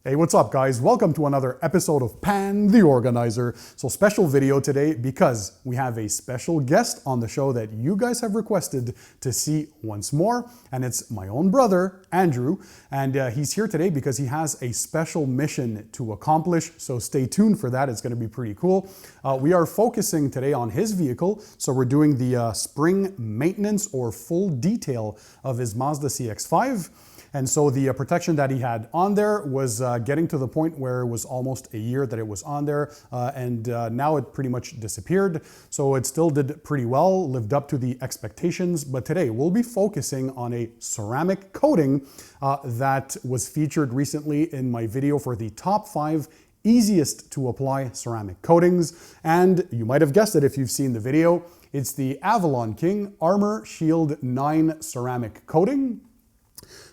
Hey, what's up guys? Welcome to another episode of Pan TheOrganizer. So special video today because we have a special guest on the show that you guys have requested to see once more. And it's my own brother, Andrew. And he's here today because he has a special mission to accomplish. So stay tuned for that. It's going to be pretty cool. We are focusing today on his vehicle. So we're doing the spring maintenance or full detail of his Mazda CX-5. And so the protection that he had on there was getting to the point where it was almost a year that it was on there, and now it pretty much disappeared. So it still did pretty well, lived up to the expectations. But today we'll be focusing on a ceramic coating that was featured recently in my video for the top 5 easiest to apply ceramic coatings. And you might have guessed it if you've seen the video. It's the AvalonKing Armor Shield IX ceramic coating.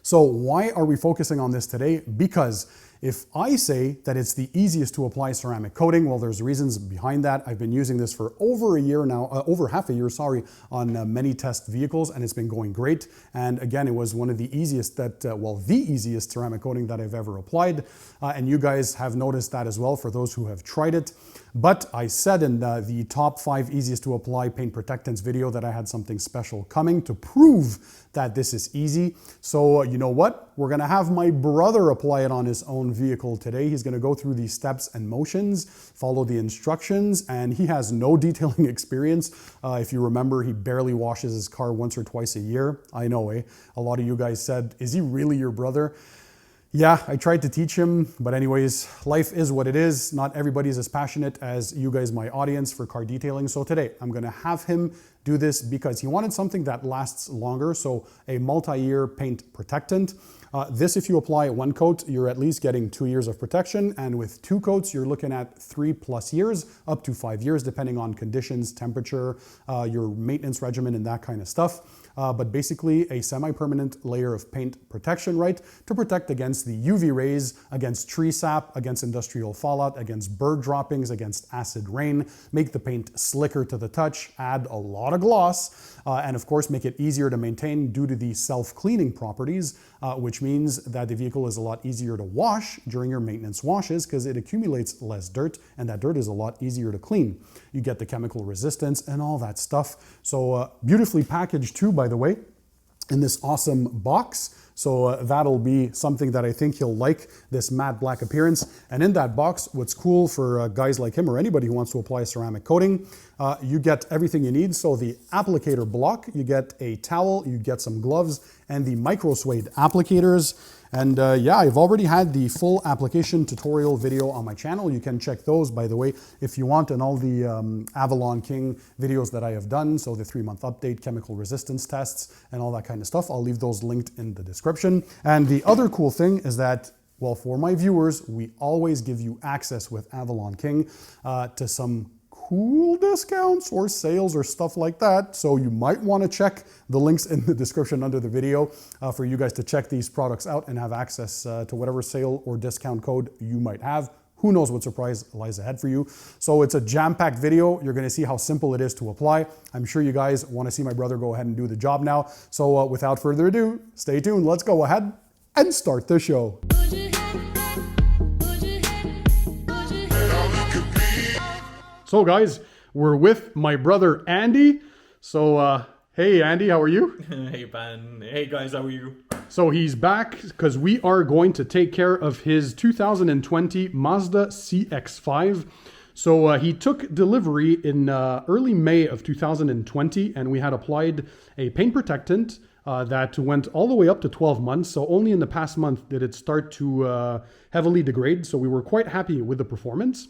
So why are we focusing on this today? Because if I say that it's the easiest to apply ceramic coating, well, there's reasons behind that. I've been using this for over a year now, over half a year, sorry, on many test vehicles, and it's been going great. And again, it was one of the easiest the easiest ceramic coating that I've ever applied. And you guys have noticed that as well for those who have tried it. But I said in the top 5 easiest to apply paint protectants video that I had something special coming to prove that this is easy. So you know what? We're gonna have my brother apply it on his own vehicle today. He's gonna go through these steps and motions, follow the instructions, and he has no detailing experience. If you remember, he barely washes his car once or twice a year. I know, eh? A lot of you guys said, is he really your brother? Yeah, I tried to teach him, but anyways, life is what it is. Not everybody's as passionate as you guys, my audience, for car detailing. So today, I'm gonna have him do this because he wanted something that lasts longer, so a multi-year paint protectant. This, if you apply 1 coat, you're at least getting 2 years of protection, and with 2 coats, you're looking at 3+ years, up to 5 years, depending on conditions, temperature, your maintenance regimen, and that kind of stuff. But basically a semi-permanent layer of paint protection, right? To protect against the UV rays, against tree sap, against industrial fallout, against bird droppings, against acid rain, make the paint slicker to the touch, add a lot of gloss, and of course make it easier to maintain due to the self-cleaning properties, which means that the vehicle is a lot easier to wash during your maintenance washes because it accumulates less dirt, and that dirt is a lot easier to clean. You get the chemical resistance and all that stuff. So beautifully packaged too, by the way, in this awesome box. So that'll be something that I think he'll like, this matte black appearance. And in that box, what's cool for guys like him or anybody who wants to apply a ceramic coating, you get everything you need. So the applicator block, you get a towel, you get some gloves, and the micro suede applicators. And yeah, I've already had the full application tutorial video on my channel. You can check those, by the way, if you want, and all the AvalonKing videos that I have done. So the 3-month update, chemical resistance tests, and all that kind of stuff. I'll leave those linked in the description. And the other cool thing is that, well, for my viewers, we always give you access with AvalonKing to some cool discounts or sales or stuff like that. So you might want to check the links in the description under the video for you guys to check these products out and have access to whatever sale or discount code you might have. Who knows what surprise lies ahead for you. So it's a jam-packed video. You're gonna see how simple it is to apply. I'm sure you guys wanna see my brother go ahead and do the job now. So without further ado, stay tuned. Let's go ahead and start the show. So guys, we're with my brother Andy. So hey Andy, how are you? Hey Pan. Hey guys, how are you? So he's back because we are going to take care of his 2020 Mazda CX-5. So he took delivery in early May of 2020, and we had applied a paint protectant that went all the way up to 12 months. So only in the past month did it start to heavily degrade. So we were quite happy with the performance.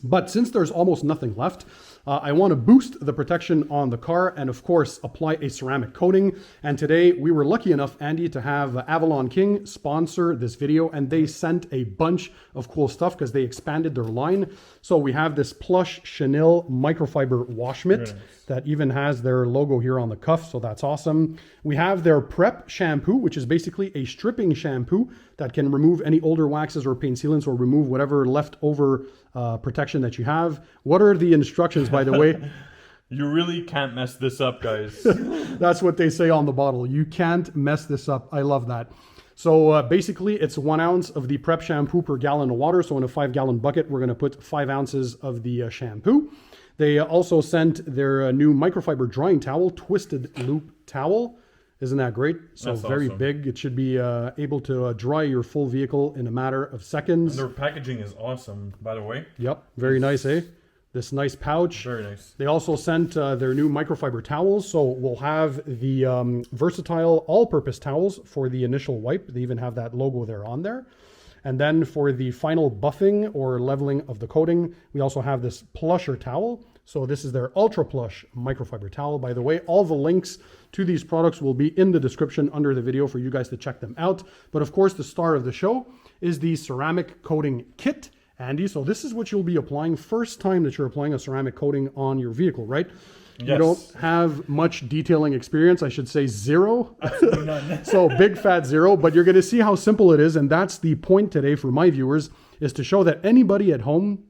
But since there's almost nothing left, I want to boost the protection on the car and of course apply a ceramic coating. And today we were lucky enough, Andy, to have AvalonKing sponsor this video, and they sent a bunch of cool stuff because they expanded their line. So we have this plush chenille microfiber wash mitt that even has their logo here on the cuff, so that's awesome. We have their prep shampoo, which is basically a stripping shampoo that can remove any older waxes or paint sealants or remove whatever leftover protection that you have. What are the instructions, by the way? You really can't mess this up, guys. That's what they say on the bottle. You can't mess this up. I love that. So basically it's 1 ounce of the prep shampoo per gallon of water. So in a 5-gallon bucket, we're going to put 5 ounces of the shampoo. They also sent their new microfiber drying towel, twisted loop towel. Isn't that great? So That's very awesome. big. It should be able to dry your full vehicle in a matter of seconds. Their packaging is awesome, by the way. Yep, very nice, eh? This nice pouch. Very nice. They also sent their new microfiber towels. So we'll have the versatile all-purpose towels for the initial wipe. They even have that logo there on there. And then for the final buffing or leveling of the coating, we also have this plusher towel. So this is their ultra plush microfiber towel. By the way, all the links to these products will be in the description under the video for you guys to check them out. But of course, the star of the show is the ceramic coating kit, Andy. So this is what you'll be applying first time that you're applying a ceramic coating on your vehicle, right? Yes. You don't have much detailing experience. I should say zero. Absolutely none. So big fat zero, but you're going to see how simple it is. And that's the point today for my viewers, is to show that anybody at home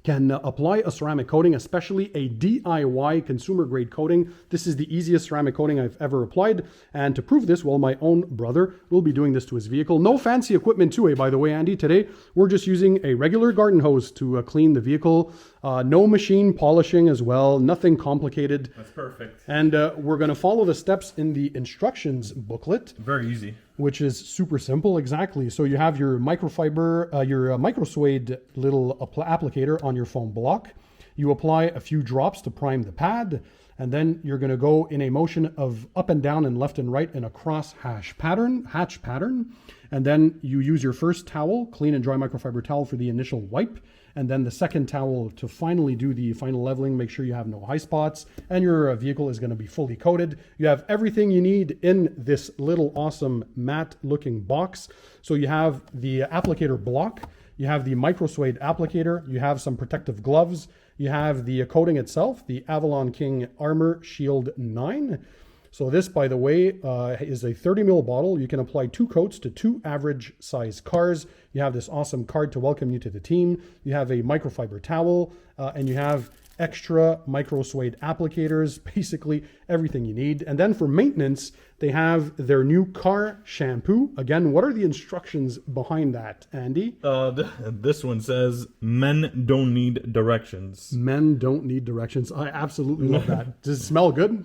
can apply a ceramic coating, especially a DIY consumer grade coating. This is the easiest ceramic coating I've ever applied. And to prove this, well, my own brother will be doing this to his vehicle. No fancy equipment too, by the way, Andy. Today, we're just using a regular garden hose to clean the vehicle. No machine polishing as well, nothing complicated. That's perfect. And we're gonna follow the steps in the instructions booklet, Very easy. which is super simple. Exactly. So you have your microfiber, your micro suede little applicator on your foam block. You apply a few drops to prime the pad, and then you're going to go in a motion of up and down and left and right in a cross hatch pattern. And then you use your first towel, clean and dry microfiber towel, for the initial wipe. And then the second towel to finally do the final leveling. Make sure you have no high spots, and your vehicle is going to be fully coated. You have everything you need in this little awesome matte looking box. So you have the applicator block, you have the micro suede applicator, you have some protective gloves, you have the coating itself, the AvalonKing Armor Shield IX. So this, by the way, is a 30 ml bottle. You can apply 2 coats to 2 average size cars. You have this awesome card to welcome you to the team. You have a microfiber towel, and you have extra micro suede applicators, basically everything you need. And then for maintenance, they have their new car shampoo. Again, what are the instructions behind that, Andy? This one says, men don't need directions. Men don't need directions. I absolutely love that. Does it smell good?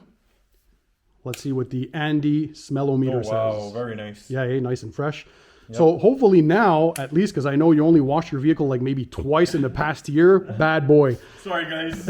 Let's see what the Andy smellometer says. Wow, very nice. Yeah, nice and fresh. So hopefully now, at least, because I know you only wash your vehicle like maybe twice in the past year, bad boy. Sorry, guys.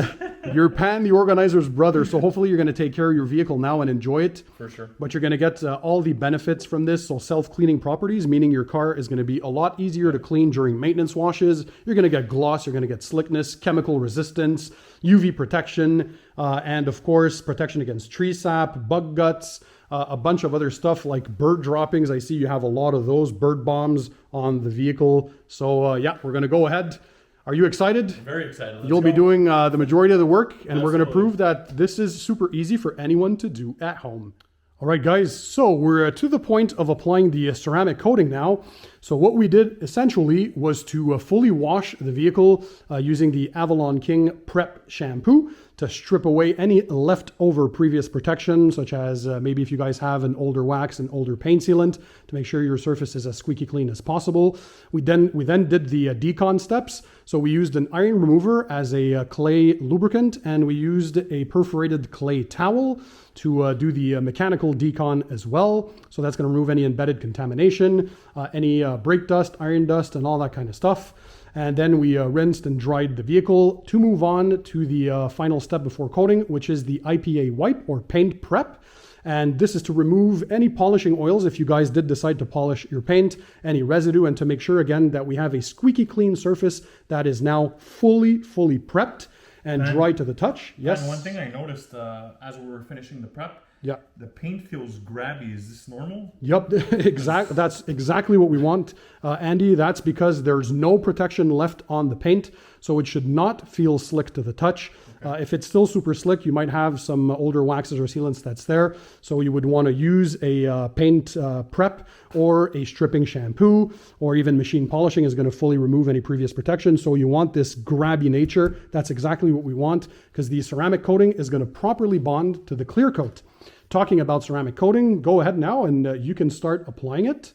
You're Pan TheOrganizer's brother, so hopefully you're going to take care of your vehicle now and enjoy it. For sure. But you're going to get all the benefits from this. So self-cleaning properties, meaning your car is going to be a lot easier to clean during maintenance washes. You're going to get gloss, you're going to get slickness, chemical resistance, UV protection, and of course, protection against tree sap, bug guts, a bunch of other stuff like bird droppings. I see you have a lot of those bird bombs on the vehicle. So yeah, we're going to go ahead. Are you excited? Very excited. You'll be doing the majority of the work, and we're going to Absolutely. prove that this is super easy for anyone to do at home. All right, guys, so we're to the point of applying the ceramic coating now. So what we did essentially was to fully wash the vehicle using the AvalonKing Prep shampoo to strip away any leftover previous protection, such as maybe if you guys have an older wax and older paint sealant, to make sure your surface is as squeaky clean as possible. We then did the decon steps. So we used an iron remover as a clay lubricant, and we used a perforated clay towel to do the mechanical decon as well. So that's going to remove any embedded contamination, any brake dust, iron dust, and all that kind of stuff. And then we rinsed and dried the vehicle to move on to the final step before coating, which is the IPA wipe or paint prep. And this is to remove any polishing oils if you guys did decide to polish your paint, any residue, and to make sure again that we have a squeaky clean surface that is now fully prepped and dry to the touch. Yes. And one thing I noticed as we were finishing the prep, Yeah. the paint feels grabby. Is this normal? Yep, exactly. That's exactly what we want, Andy. That's because there's no protection left on the paint, so it should not feel slick to the touch. Okay. If it's still super slick, you might have some older waxes or sealants that's there. So you would want to use a paint prep or a stripping shampoo, or even machine polishing is going to fully remove any previous protection. So you want this grabby nature. That's exactly what we want, because the ceramic coating is going to properly bond to the clear coat. Talking about ceramic coating, go ahead now and you can start applying it.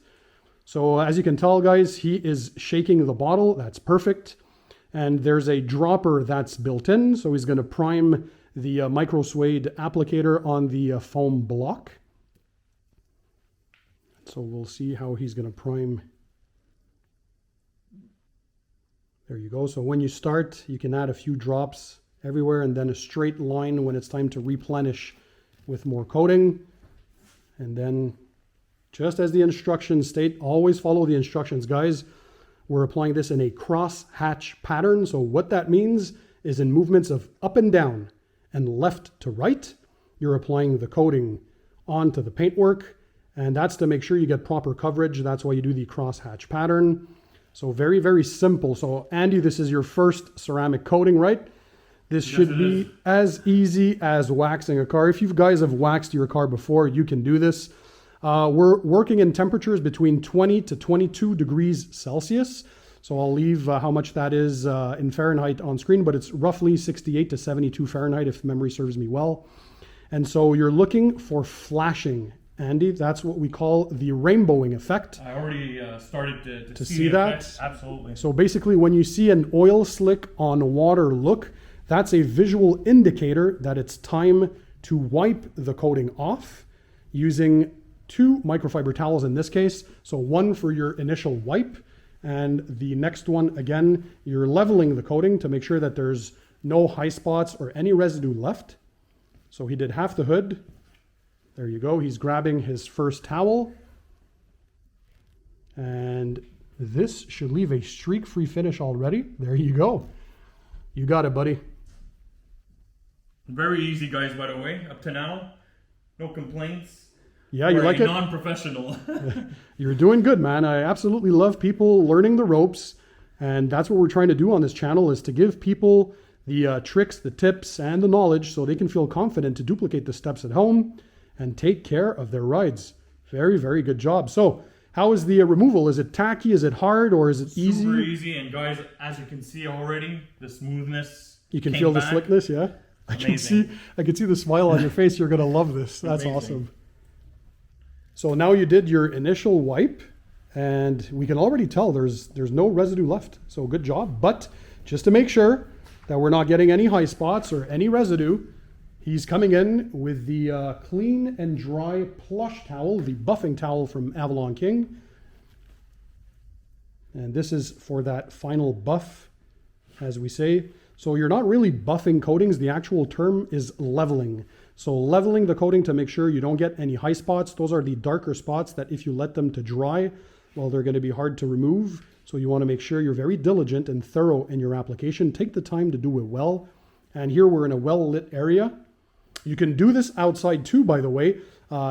So as you can tell, guys, he is shaking the bottle. That's perfect. And there's a dropper that's built in. So he's going to prime the micro suede applicator on the foam block. So we'll see how he's going to prime. There you go. So when you start, you can add a few drops everywhere and then a straight line when it's time to replenish with more coating. And then just as the instructions state, always follow the instructions, guys. We're applying this in a cross hatch pattern. So what that means is in movements of up and down and left to right, you're applying the coating onto the paintwork. And that's to make sure you get proper coverage. That's why you do the cross hatch pattern. So very, very simple. So Andy, this is your first ceramic coating, right? This should be as easy as waxing a car. If you guys have waxed your car before, you can do this. We're working in temperatures between 20 to 22 degrees Celsius. So I'll leave how much that is in Fahrenheit on screen, but it's roughly 68 to 72 Fahrenheit if memory serves me well. And so you're looking for flashing, Andy. That's what we call the rainbowing effect. I already started to see that. Effect. Absolutely. So basically when you see an oil slick on water look, that's a visual indicator that it's time to wipe the coating off using 2 microfiber towels in this case. So one for your initial wipe, and the next one, again, you're leveling the coating to make sure that there's no high spots or any residue left. So he did half the hood. There you go. He's grabbing his first towel. And this should leave a streak-free finish already. There you go. You got it, buddy. Very easy, guys, by the way, up to now. No complaints. Yeah, you like it? Non-professional. You're doing good, man. I absolutely love people learning the ropes. And that's what we're trying to do on this channel, is to give people the tricks, the tips, and the knowledge so they can feel confident to duplicate the steps at home and take care of their rides. Very, very good job. So how is the removal? Is it tacky? Is it hard? Or is it easy? Super easy. And guys, as you can see already, the smoothness. You can feel the slickness, yeah? I can see the smile on your face. You're going to love this. That's awesome. So now you did your initial wipe, and we can already tell there's no residue left. So good job. But just to make sure that we're not getting any high spots or any residue, he's coming in with the clean and dry plush towel, the buffing towel from AvalonKing. And this is for that final buff, as we say. So you're not really buffing coatings. The actual term is leveling. So leveling the coating to make sure you don't get any high spots. Those are the darker spots that if you let them to dry, well, they're going to be hard to remove. So you want to make sure you're very diligent and thorough in your application. Take the time to do it well. And here we're in a well-lit area. You can do this outside too, by the way,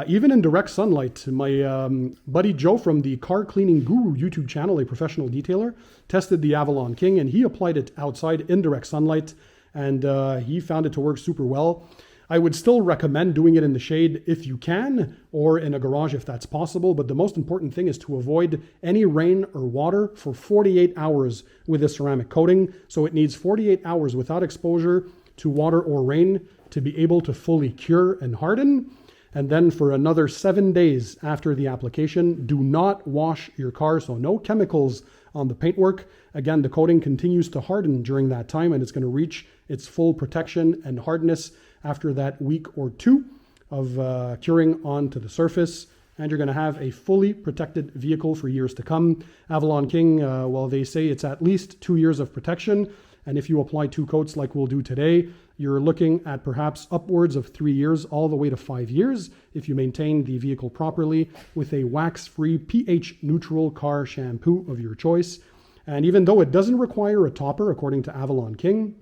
even in direct sunlight. My buddy Joe from the Car Cleaning Guru YouTube channel, a professional detailer, tested the AvalonKing, and he applied it outside in direct sunlight, and he found it to work super well. I would still recommend doing it in the shade if you can, or in a garage if that's possible. But the most important thing is to avoid any rain or water for 48 hours with a ceramic coating. So it needs 48 hours without exposure to water or rain to be able to fully cure and harden. And then for another 7 days after the application, do not wash your car. So no chemicals on the paintwork. Again, the coating continues to harden during that time, and it's going to reach its full protection and hardness after that week or two of curing onto the surface. And you're going to have a fully protected vehicle for years to come. AvalonKing, well, they say it's at least 2 years of protection. And if you apply 2 coats like we'll do today, you're looking at perhaps upwards of 3 years, all the way to 5 years, if you maintain the vehicle properly with a wax-free, pH-neutral car shampoo of your choice. And even though it doesn't require a topper, according to AvalonKing,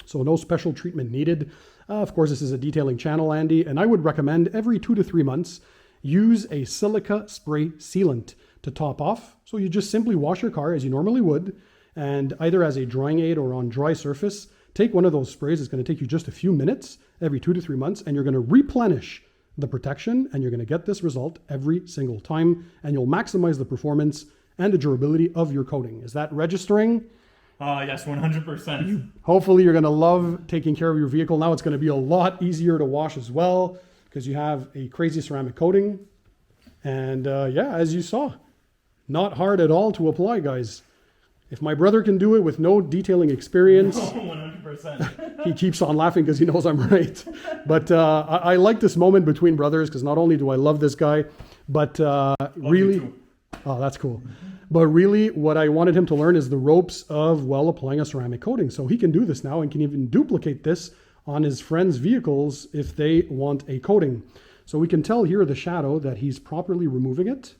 so no special treatment needed. Of course, this is a detailing channel, Andy, and I would recommend every 2 to 3 months, use a silica spray sealant to top off. So you just simply wash your car as you normally would, and either as a drying aid or on dry surface, take one of those sprays. It's going to take you just a few minutes every 2 to 3 months, and you're going to replenish the protection, and you're going to get this result every single time, and you'll maximize the performance and the durability of your coating. Is that registering? Yes, 100%. Hopefully you're going to love taking care of your vehicle. Now it's going to be a lot easier to wash as well because you have a crazy ceramic coating. And yeah, as you saw, Not hard at all to apply, guys. If my brother can do it with no detailing experience, 100%. he keeps on laughing because he knows I'm right. But I like this moment between brothers because not only do I love this guy, but really, oh, that's cool. But really, what I wanted him to learn is the ropes of, well, applying a ceramic coating. So he can do this now and can even duplicate this on his friends' vehicles if they want a coating. So we can tell here the shadow that he's properly removing it.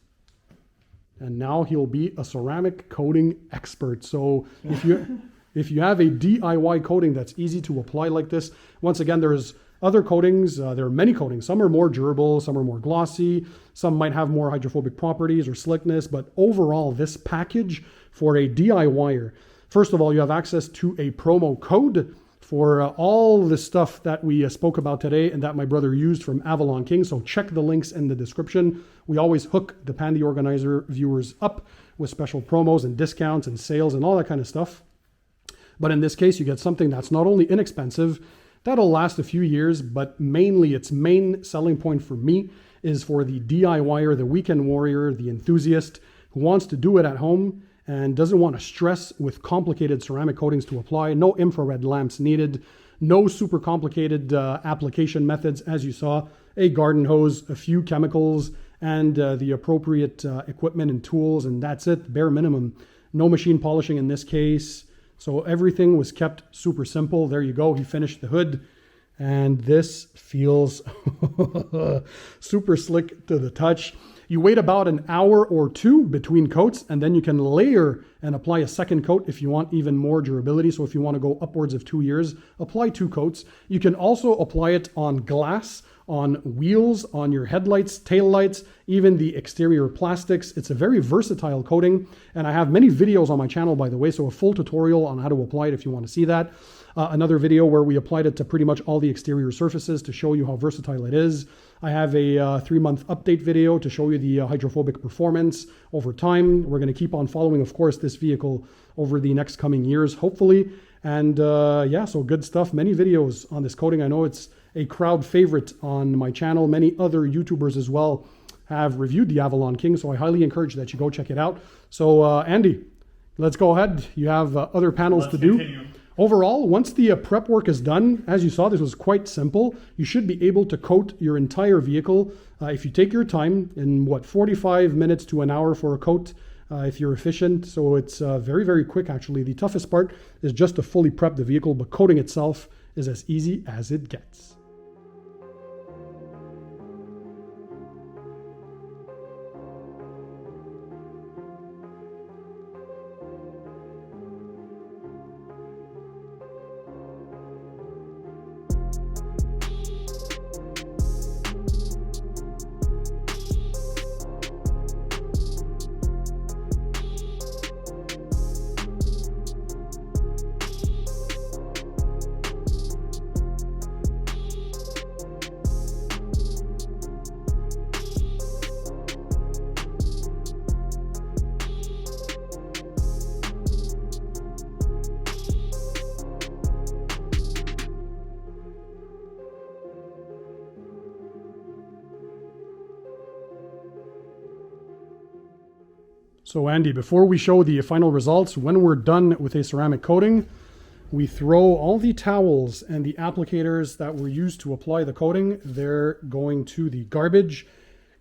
And now he'll be a ceramic coating expert. So if you have a DIY coating that's easy to apply like this, once again, there's other coatings. There are many coatings. Some are more durable, some are more glossy, some might have more hydrophobic properties or slickness. But overall, this package for a DIYer, first of all, you have access to a promo code for all the stuff that we spoke about today and that my brother used from AvalonKing. So check the links in the description. We always hook the Pan TheOrganizer viewers up with special promos and discounts and sales and all that kind of stuff. But in this case, you get something that's not only inexpensive, that'll last a few years, but mainly its main selling point for me is for the DIYer, the weekend warrior, the enthusiast who wants to do it at home and doesn't want to stress with complicated ceramic coatings to apply. No infrared lamps needed, no super complicated application methods. As you saw, a garden hose, a few chemicals, and the appropriate equipment and tools, and that's it, bare minimum. No machine polishing in this case. So everything was kept super simple. There you go. He finished the hood. And this feels super slick to the touch. You wait about an hour or two between coats, and then you can layer and apply a second coat if you want even more durability. So if you want to go upwards of 2 years, apply 2 coats. You can also apply it on glass, on wheels, on your headlights, taillights, even the exterior plastics. It's a very versatile coating, and I have many videos on my channel, by the way, so a full tutorial on how to apply it if you want to see that. Another video where we applied it to pretty much all the exterior surfaces to show you how versatile it is. I have a 3-month update video to show you the hydrophobic performance over time. We're going to keep on following, of course, this vehicle over the next coming years, hopefully. And yeah, so good stuff. Many videos on this coating. I know it's a crowd favorite on my channel. Many other YouTubers as well have reviewed the AvalonKing, so I highly encourage that you go check it out. So Andy, let's go ahead. You have other panels to do. Continue. Overall, once the prep work is done, as you saw, this was quite simple. You should be able to coat your entire vehicle if you take your time in 45 minutes to an hour for a coat if you're efficient. So it's very, very quick actually. The toughest part is just to fully prep the vehicle, but coating itself is as easy as it gets. So Andy, before we show the final results, when we're done with a ceramic coating, we throw all the towels and the applicators that were used to apply the coating. They're going to the garbage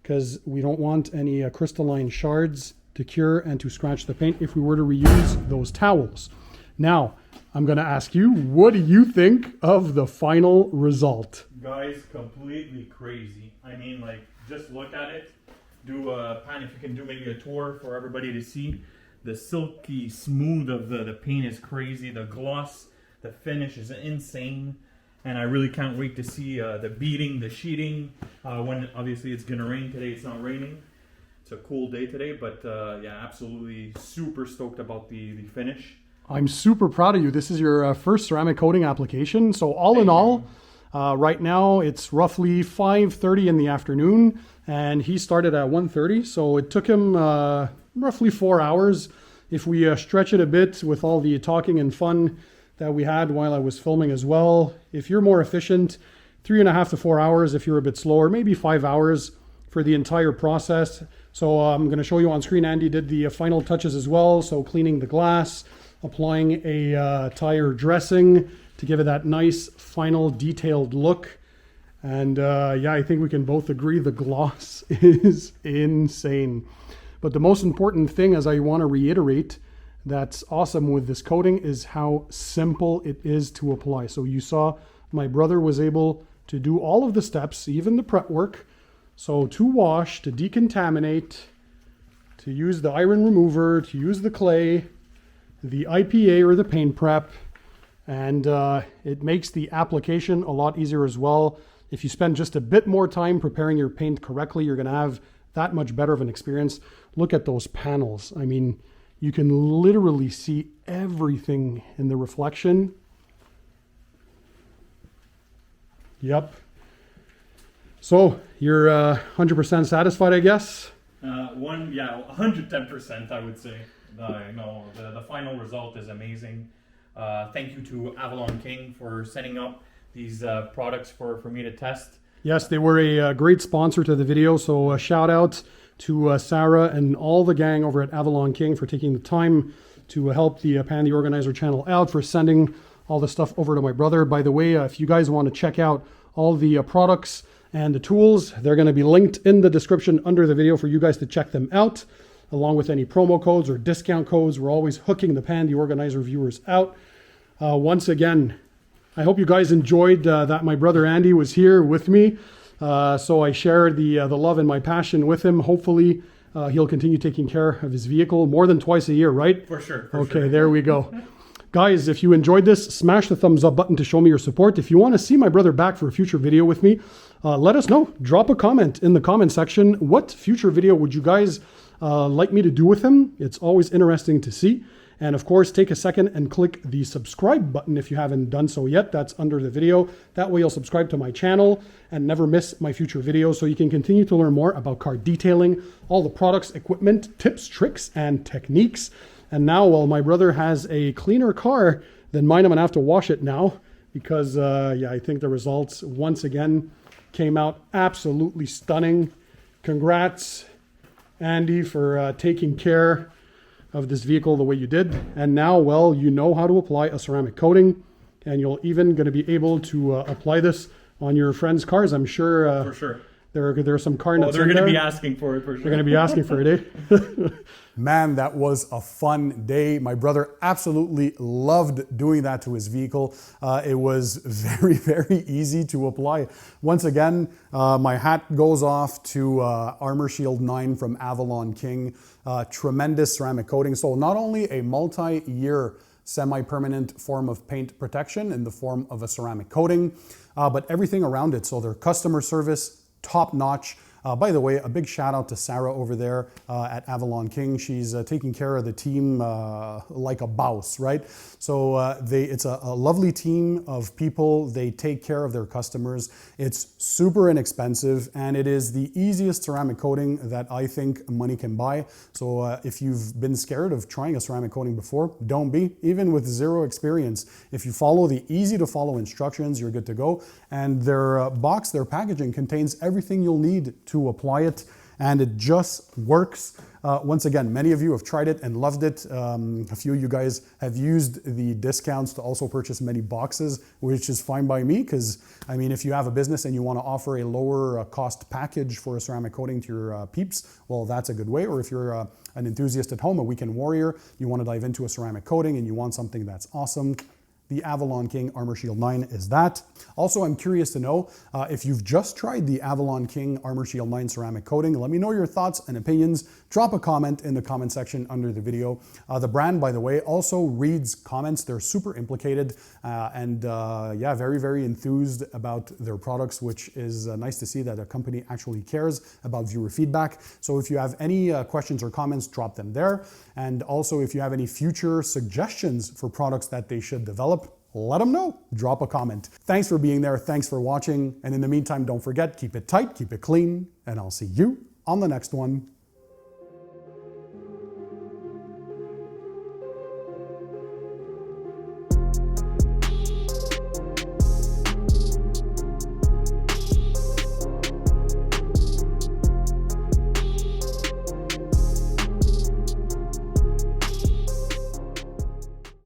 because we don't want any crystalline shards to cure and to scratch the paint if we were to reuse those towels. Now, I'm going to ask you, what do you think of the final result? Guys, completely crazy. I mean, like, just look at it. Do Pan, if you can do maybe a tour for everybody to see. The silky smooth of the paint is crazy. The gloss, the finish is insane. And I really can't wait to see the beading, the sheeting. When obviously it's gonna rain today, it's not raining. It's a cool day today, but yeah, absolutely super stoked about the finish. I'm super proud of you. This is your first ceramic coating application. So all in all, right now it's roughly 5:30 in the afternoon, and he started at 1:30. So it took him roughly 4 hours. If we stretch it a bit with all the talking and fun that we had while I was filming as well, if you're more efficient, 3.5 to 4 hours. If you're a bit slower, maybe 5 hours for the entire process. So I'm going to show you on screen. Andy did the final touches as well. So cleaning the glass, applying a tire dressing to give it that nice final detailed look. And yeah, I think we can both agree the gloss is insane. But the most important thing, as I want to reiterate, that's awesome with this coating is how simple it is to apply. So you saw my brother was able to do all of the steps, even the prep work. So to wash, to decontaminate, to use the iron remover, to use the clay, the IPA or the paint prep, and it makes the application a lot easier as well. If you spend just a bit more time preparing your paint correctly, you're going to have that much better of an experience. Look at those panels. I mean, you can literally see everything in the reflection. Yep. So you're 100% satisfied, I guess? Yeah, 110%, I would say. No, the final result is amazing. Thank you to AvalonKing for setting up these products for me to test. Yes, they were a great sponsor to the video. So a shout out to Sarah and all the gang over at AvalonKing for taking the time to help the Pan TheOrganizer channel out, for sending all the stuff over to my brother. By the way, if you guys want to check out all the products and the tools, they're going to be linked in the description under the video for you guys to check them out, along with any promo codes or discount codes. We're always hooking the Pan TheOrganizer viewers out. Once again, I hope you guys enjoyed that my brother Andy was here with me. So I share the love and my passion with him. Hopefully he'll continue taking care of his vehicle more than twice a year, right? For sure. Okay, there we go. Guys, if you enjoyed this, smash the thumbs up button to show me your support. If you want to see my brother back for a future video with me, let us know. Drop a comment in the comment section. What future video would you guys like me to do with him? It's always interesting to see. And of course, take a second and click the subscribe button if you haven't done so yet. That's under the video. That way you'll subscribe to my channel and never miss my future videos, so you can continue to learn more about car detailing, all the products, equipment, tips, tricks, and techniques. And now, while my brother has a cleaner car than mine, I'm gonna have to wash it now because yeah, I think the results once again came out absolutely stunning. Congrats, Andy, for taking care of this vehicle the way you did. And now, well, you know how to apply a ceramic coating, and you're even going to be able to apply this on your friends' cars. I'm sure. For sure. There are some car nuts. They're going to be asking for it for sure. They're going to be asking for it, eh? Man, that was a fun day. My brother absolutely loved doing that to his vehicle. It was very, very easy to apply. Once again, my hat goes off to Armor Shield IX from AvalonKing. Tremendous ceramic coating. So not only a multi-year semi-permanent form of paint protection in the form of a ceramic coating, but everything around it. So their customer service, top notch. By the way, a big shout out to Sarah over there at AvalonKing. She's taking care of the team like a boss, right? So it's a lovely team of people. They take care of their customers. It's super inexpensive, and it is the easiest ceramic coating that I think money can buy. So if you've been scared of trying a ceramic coating before, don't be. Even with zero experience, if you follow the easy to follow instructions, you're good to go. And their box, their packaging contains everything you'll need to apply it, and it just works. Once again, many of you have tried it and loved it. A few of you guys have used the discounts to also purchase many boxes, which is fine by me, because I mean, if you have a business and you want to offer a lower cost package for a ceramic coating to your peeps, well, that's a good way. Or if you're an enthusiast at home, a weekend warrior, you want to dive into a ceramic coating and you want something that's awesome, the AvalonKing Armor Shield IX is that. Also, I'm curious to know if you've just tried the AvalonKing Armor Shield IX ceramic coating. Let me know your thoughts and opinions. Drop a comment in the comment section under the video. The brand, by the way, also reads comments. They're super implicated and yeah, very, very enthused about their products, which is nice to see that a company actually cares about viewer feedback. So if you have any questions or comments, drop them there. And also, if you have any future suggestions for products that they should develop, let them know. Drop a comment. Thanks for being there. Thanks for watching. And in the meantime, don't forget, keep it tight, keep it clean, and I'll see you on the next one.